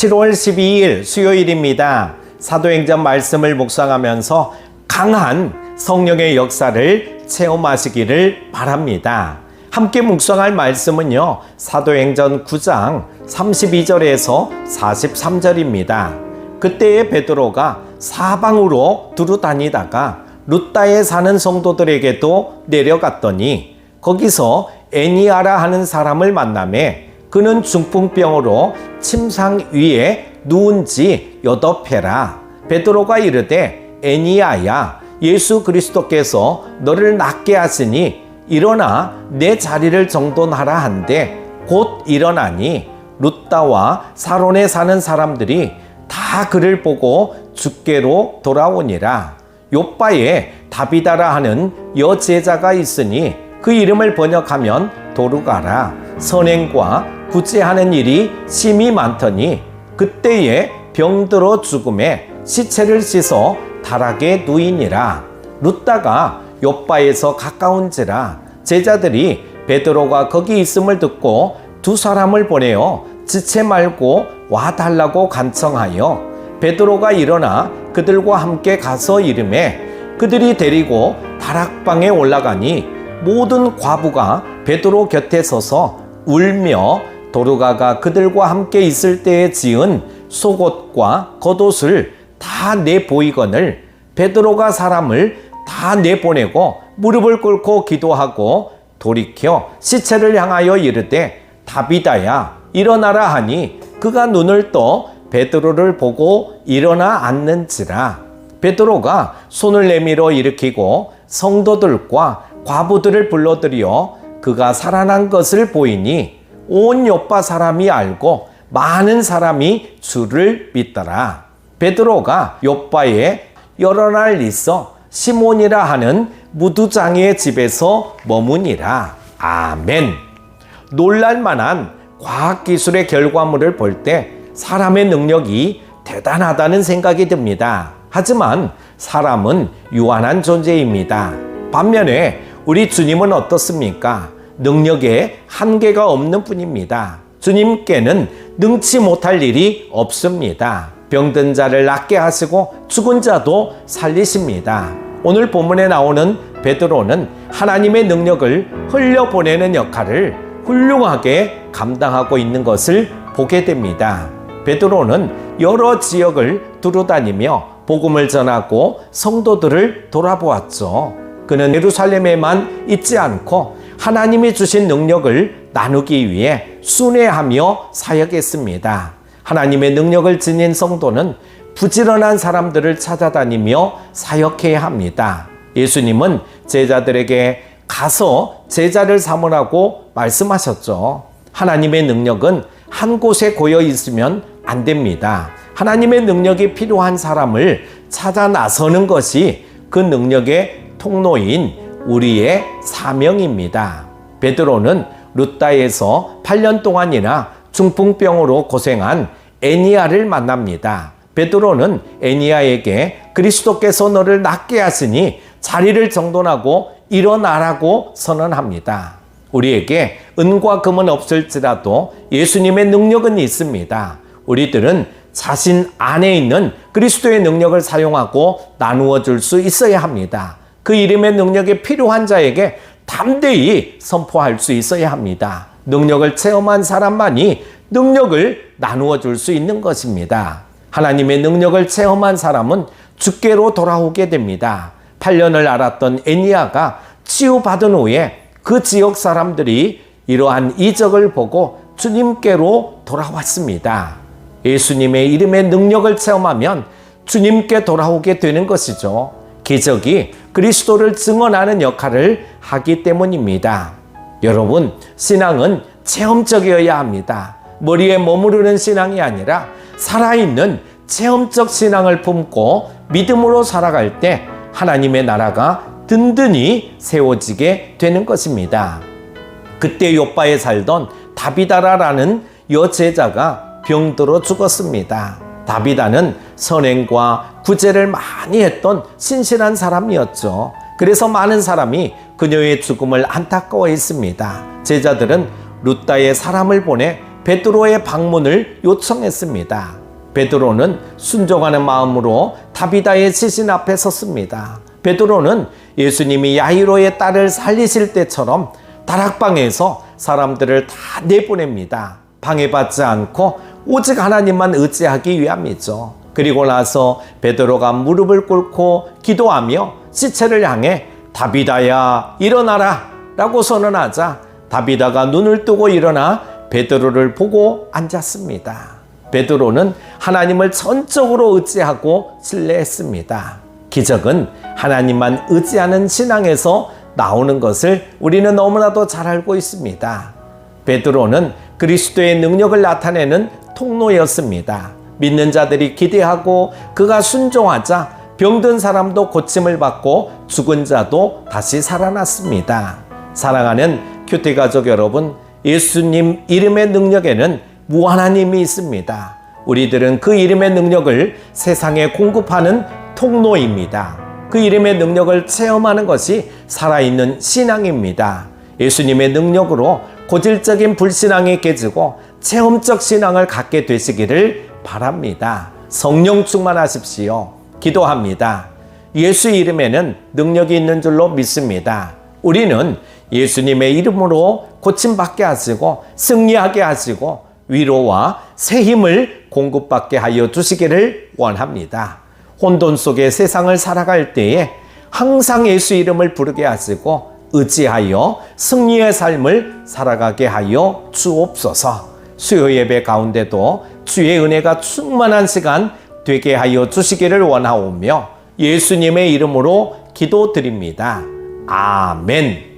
7월 12일 수요일입니다. 사도행전 말씀을 묵상하면서 강한 성령의 역사를 체험하시기를 바랍니다. 함께 묵상할 말씀은요, 사도행전 9장 32절에서 43절입니다. 그때의 베드로가 사방으로 두루 다니다가 루따에 사는 성도들에게도 내려갔더니 거기서 애니아라 하는 사람을 만나매 그는 중풍병으로 침상 위에 누운 지 8회라. 베드로가 이르되 애니아야, 예수 그리스도께서 너를 낫게 하시니 일어나 내 자리를 정돈하라 한데 곧 일어나니 루따와 사론에 사는 사람들이 다 그를 보고 주께로 돌아오니라. 요빠에 다비다라 하는 여제자가 있으니 그 이름을 번역하면 도루가라. 선행과 구제하는 일이 심히 많더니 그때에 병들어 죽음에 시체를 씻어 다락에 누이니라. 루따가 요빠에서 가까운지라 제자들이 베드로가 거기 있음을 듣고 두 사람을 보내어 지체 말고 와달라고 간청하여 베드로가 일어나 그들과 함께 가서 이르매 그들이 데리고 다락방에 올라가니 모든 과부가 베드로 곁에 서서 울며 도루가가 그들과 함께 있을 때에 지은 속옷과 겉옷을 다 내보이거늘 베드로가 사람을 다 내보내고 무릎을 꿇고 기도하고 돌이켜 시체를 향하여 이르되 다비다야 일어나라 하니 그가 눈을 떠 베드로를 보고 일어나 앉는지라. 베드로가 손을 내밀어 일으키고 성도들과 과부들을 불러들여 그가 살아난 것을 보이니 온 요빠 사람이 알고 많은 사람이 주를 믿더라. 베드로가 요빠에 여러 날 있어 시몬이라 하는 무두장의 집에서 머무니라. 아멘. 놀랄만한 과학기술의 결과물을 볼 때 사람의 능력이 대단하다는 생각이 듭니다. 하지만 사람은 유한한 존재입니다. 반면에 우리 주님은 어떻습니까? 능력에 한계가 없는 분입니다. 주님께는 능치 못할 일이 없습니다. 병든 자를 낫게 하시고 죽은 자도 살리십니다. 오늘 본문에 나오는 베드로는 하나님의 능력을 흘려보내는 역할을 훌륭하게 감당하고 있는 것을 보게 됩니다. 베드로는 여러 지역을 두루다니며 복음을 전하고 성도들을 돌아보았죠. 그는 예루살렘에만 있지 않고 하나님이 주신 능력을 나누기 위해 순회하며 사역했습니다. 하나님의 능력을 지닌 성도는 부지런한 사람들을 찾아다니며 사역해야 합니다. 예수님은 제자들에게 가서 제자를 삼으라고 말씀하셨죠. 하나님의 능력은 한 곳에 고여 있으면 안 됩니다. 하나님의 능력이 필요한 사람을 찾아 나서는 것이 그 능력의 통로인 우리의 사명입니다. 베드로는 루따에서 8년 동안이나 중풍병으로 고생한 애니아를 만납니다. 베드로는 애니아에게 그리스도께서 너를 낫게 하시니 자리를 정돈하고 일어나라고 선언합니다. 우리에게 은과 금은 없을지라도 예수님의 능력은 있습니다. 우리들은 자신 안에 있는 그리스도의 능력을 사용하고 나누어 줄 수 있어야 합니다. 그 이름의 능력이 필요한 자에게 담대히 선포할 수 있어야 합니다. 능력을 체험한 사람만이 능력을 나누어 줄 수 있는 것입니다. 하나님의 능력을 체험한 사람은 주께로 돌아오게 됩니다. 8년을 앓았던 애니아가 치유받은 후에 그 지역 사람들이 이러한 이적을 보고 주님께로 돌아왔습니다. 예수님의 이름의 능력을 체험하면 주님께 돌아오게 되는 것이죠. 기적이 그리스도를 증언하는 역할을 하기 때문입니다. 여러분, 신앙은 체험적이어야 합니다. 머리에 머무르는 신앙이 아니라 살아있는 체험적 신앙을 품고 믿음으로 살아갈 때 하나님의 나라가 든든히 세워지게 되는 것입니다. 그때 요빠에 살던 다비다라라는 여제자가 병들어 죽었습니다. 다비다는 선행과 구제를 많이 했던 신실한 사람이었죠. 그래서 많은 사람이 그녀의 죽음을 안타까워했습니다. 제자들은 루따에 사람을 보내 베드로의 방문을 요청했습니다. 베드로는 순종하는 마음으로 다비다의 시신 앞에 섰습니다. 베드로는 예수님이 야이로의 딸을 살리실 때처럼 다락방에서 사람들을 다 내보냅니다. 방해받지 않고 오직 하나님만 의지하기 위함이죠. 그리고 나서 베드로가 무릎을 꿇고 기도하며 시체를 향해 다비다야 일어나라 라고 선언하자 다비다가 눈을 뜨고 일어나 베드로를 보고 앉았습니다. 베드로는 하나님을 전적으로 의지하고 신뢰했습니다. 기적은 하나님만 의지하는 신앙에서 나오는 것을 우리는 너무나도 잘 알고 있습니다. 베드로는 그리스도의 능력을 나타내는 통로였습니다. 믿는 자들이 기대하고 그가 순종하자 병든 사람도 고침을 받고 죽은 자도 다시 살아났습니다. 사랑하는 큐티 가족 여러분, 예수님 이름의 능력에는 무한한 힘이 있습니다. 우리들은 그 이름의 능력을 세상에 공급하는 통로입니다. 그 이름의 능력을 체험하는 것이 살아있는 신앙입니다. 예수님의 능력으로 고질적인 불신앙이 깨지고 체험적 신앙을 갖게 되시기를 바랍니다. 성령 충만하십시오. 기도합니다. 예수 이름에는 능력이 있는 줄로 믿습니다. 우리는 예수님의 이름으로 고침받게 하시고 승리하게 하시고 위로와 새 힘을 공급받게 하여 주시기를 원합니다. 혼돈 속에 세상을 살아갈 때에 항상 예수 이름을 부르게 하시고 의지하여 승리의 삶을 살아가게 하여 주옵소서. 수요 예배 가운데도 주의 은혜가 충만한 시간 되게 하여 주시기를 원하오며 예수님의 이름으로 기도드립니다. 아멘.